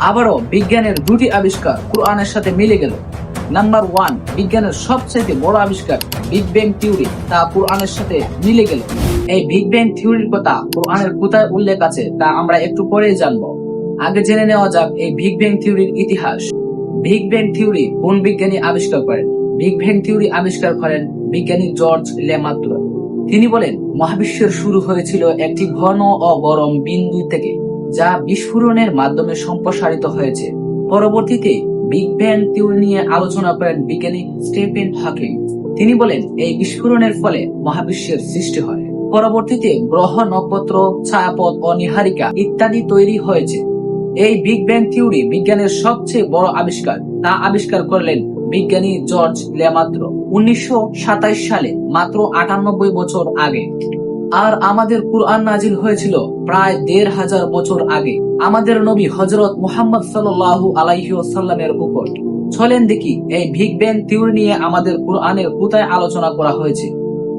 আবারও বিজ্ঞানের দুটি আবিষ্কার কুরআনের সাথে মিলে গেল। নাম্বার 1, বিজ্ঞানের সবচেয়ে বড় আবিষ্কার বিগ ব্যাং থিওরি, তা কুরআনের সাথে মিলে গেল। এই বিগ ব্যাং থিওরির কথা কুরআনের কোথায় উল্লেখ আছে তা আমরা একটু পরেই জানবো। আগে জেনে নেওয়া যাক এই বিগ ব্যাং থিওরির ইতিহাস। বিগ ব্যাং থিওরি কোন বিজ্ঞানী আবিষ্কার করেন? বিগ ব্যাং থিওরি আবিষ্কার করেন বিজ্ঞানী জর্জ লেমাত্র। তিনি বলেন, মহাবিশ্বের শুরু হয়েছিল একটি ঘন ও গরম বিন্দু থেকে, যা বিস্ফোরণের মাধ্যমে সম্প্রসারিত হয়েছে। পরবর্তীতে বিগ ব্যাং থিওরি নিয়ে আলোচনা করেন বিজ্ঞানী স্টিফেন হকিং। তিনি বলেন, এই বিস্ফোরণের ফলে মহাবিশ্বের সৃষ্টি হয়। পরবর্তীতে গ্রহ, নক্ষত্র, ছায়াপথ ও নীহারিকা ইত্যাদি তৈরি হয়েছে। এই বিগ ব্যাং থিওরি বিজ্ঞানের সবচেয়ে বড় আবিষ্কার, তা আবিষ্কার করলেন বিজ্ঞানী জর্জ লেমাত্র 1927 সালে, মাত্র 98 বছর আগে। আর আমাদের কুরআন নাজিল হয়েছিল প্রায় 1500 বছর আগে আমাদের নবী হযরত মুহাম্মদ সাল্লাল্লাহু আলাইহি ওয়াসাল্লামের উপর। চলেন দেখি এই বিগ ব্যাং থিওরি নিয়ে আমাদের কুরআনের কোথায় আলোচনা করা হয়েছে।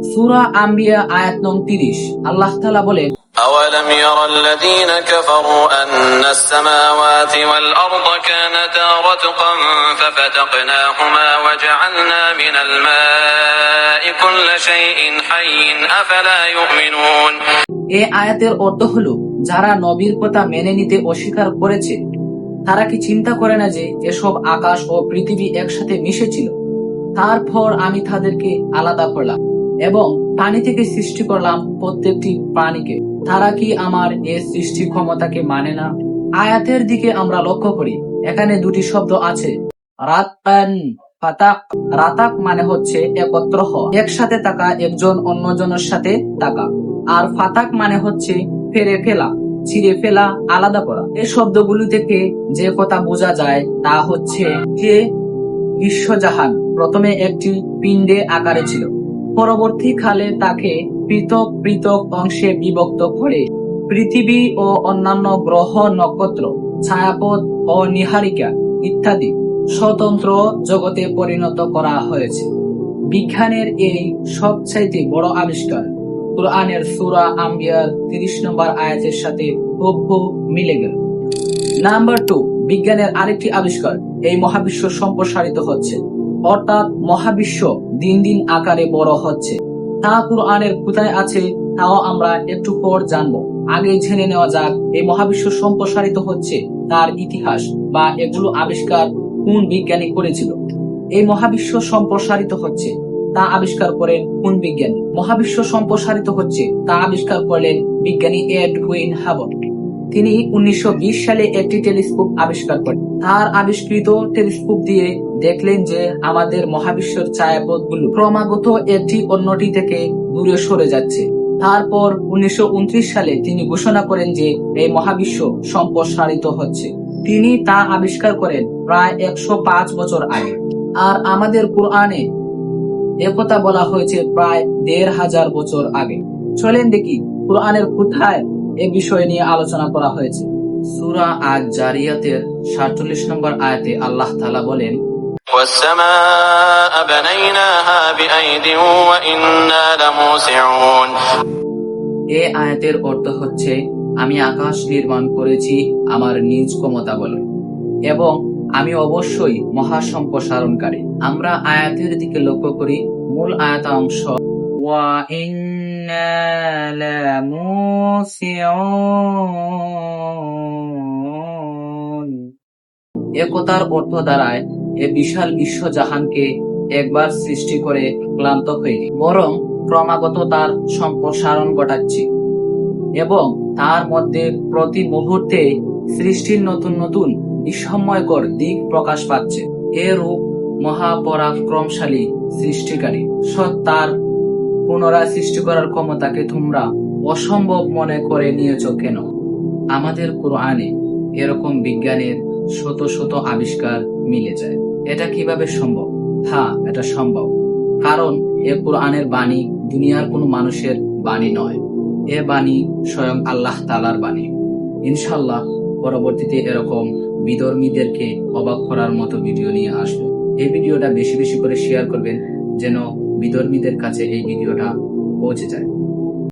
সূরা আম্বিয়া আয়াত নং 30, আল্লাহ তাআলা বলেন, أولم ير الذين كفروا أن السماوات والأرض كانتا رتقا ففتقناهما وجعلنا من الماء كل شيء حي أفلا يؤمنون। এই আয়াতের অর্থ হলো, যারা নবীর কথা মেনে নিতে অস্বীকার করেছে তারা কি চিন্তা করে না যে এসব আকাশ ও পৃথিবী একসাথে মিশেছিল, তারপর আমি তাদেরকে আলাদা করলাম এবং পানি থেকে সৃষ্টি করলাম প্রত্যেকটি প্রাণীকে। তারা কি আমার এই সৃষ্টি ক্ষমতাকে মানে না? আয়াতের দিকে আমরা লক্ষ্য করি, এখানে দুটি শব্দ আছে, রাতান ফাতাক। রাতাক মানে হচ্ছে একত্র হওয়া, একসাথে থাকা, একজন অন্যজনের সাথে থাকা। আর ফাতাক মানে হচ্ছে ফেরে ফেলা, ছিঁড়ে ফেলা, আলাদা করা। এই শব্দগুলো থেকে যে কথা বোঝা যায় তা হচ্ছে যে বিশ্বজাহান প্রথমে একটি পিণ্ডে আকারে ছিল, পরবর্তীকালে তাকে পৃথক পৃথক অংশে বিভক্ত করে পৃথিবী ও অন্যান্য গ্রহ, নক্ষত্র, ছায়াপথ ও নীহারিকা ইত্যাদি স্বতন্ত্র জগতে পরিণত করা হয়েছে। বিজ্ঞানের এই সবচাইতে বড় আবিষ্কার কুরআনের সূরা আম্বিয়ার 30 নম্বর আয়াতের সাথে হুবহু মিলে গেল। নাম্বার 2, বিজ্ঞানের আরেকটি আবিষ্কার, এই মহাবিশ্ব সম্প্রসারিত হচ্ছে, অর্থাৎ মহাবিশ্ব দিন দিন আকারে বড় হচ্ছে। তা কুরআনের কোথায় আছে তাও আমরা একটু পর জানবো। আগে জেনে নেওয়া যাক এই মহাবিশ্ব সম্প্রসারিত হচ্ছে তার ইতিহাস, বা এগুলো আবিষ্কার কোন বিজ্ঞানী করেছিল। এই মহাবিশ্ব সম্প্রসারিত হচ্ছে তা আবিষ্কার করেন কোন বিজ্ঞানী? মহাবিশ্ব সম্প্রসারিত হচ্ছে তা আবিষ্কার করলেন বিজ্ঞানী এডউইন হাবল। তিনি 1920 সালে একটি টেলিস্কোপ আবিষ্কার করেন। তার আবিষ্কৃত টেলিস্কোপ দিয়ে দেখলেন যে আমাদের মহাবিশ্বের ছায়াপথগুলো ক্রমাগত একটি অন্যটি থেকে দূরে সরে যাচ্ছে। তারপর 1929 সালে তিনি ঘোষণা করেন যে এই মহাবিশ্ব সম্প্রসারিত হচ্ছে। তিনি তা আবিষ্কার করেন প্রায় 105 বছর আগে। আর আমাদের কুরআনে একথা বলা হয়েছে প্রায় 1500 বছর আগে। চলেন দেখি কুরআনের কোথায় এ বিষয় নিয়ে আলোচনা করা হয়েছে। সূরা আজ-জারিয়াতের 47 নম্বর আয়াতে আল্লাহ তাআলা বলেন, والسماء بنيناها بأيد وإنا لموسعون। এই আয়াতের অর্থ হচ্ছে, আমি আকাশ নির্মাণ করেছি আমার নিজ ক্ষমতা বলে, এবং আমি অবশ্যই মহা সম্প্রসারণকারী। আমরা আয়াতের দিকে লক্ষ্য করি। মূল আয়াতাংশ ওয়া ইন্না লামুসিউন। একতার অর্থ দাঁড়ায়, এ বিশাল বিশ্বজাহানকে একবার সৃষ্টি করে ক্লান্ত হয়নি, বরং ক্রমাগত তার সম্প্রসারণ ঘটাচ্ছি এবং তার মধ্যে প্রতি মুহূর্তে সৃষ্টির নতুন নতুন বিস্ময়কর দিক প্রকাশ পাচ্ছে। এ রূপ মহাপরাক্রমশালী সৃষ্টিকারী সত্তার পুনরায় সৃষ্টি করার ক্ষমতাকে তোমরা অসম্ভব মনে করে নিয়েছ কেন? আমাদের কুরআনে এরকম বিজ্ঞানের শত শত আবিষ্কার মিলে যায়। এটা কিভাবে সম্ভব? হ্যাঁ, এটা সম্ভব, কারণ এ কুরআনের বাণী দুনিয়ার কোনো মানুষের বাণী নয়। এ বাণী স্বয়ং আল্লাহ তাআলার বাণী। ইনশাআল্লাহ পরবর্তীতে এরকম বিধর্মীদেরকে অবাক করার মতো ভিডিও নিয়ে আসবো। এই ভিডিওটা বেশি বেশি করে শেয়ার করবেন, যেন বিধর্মীদের কাছে এই ভিডিওটা পৌঁছে যায়।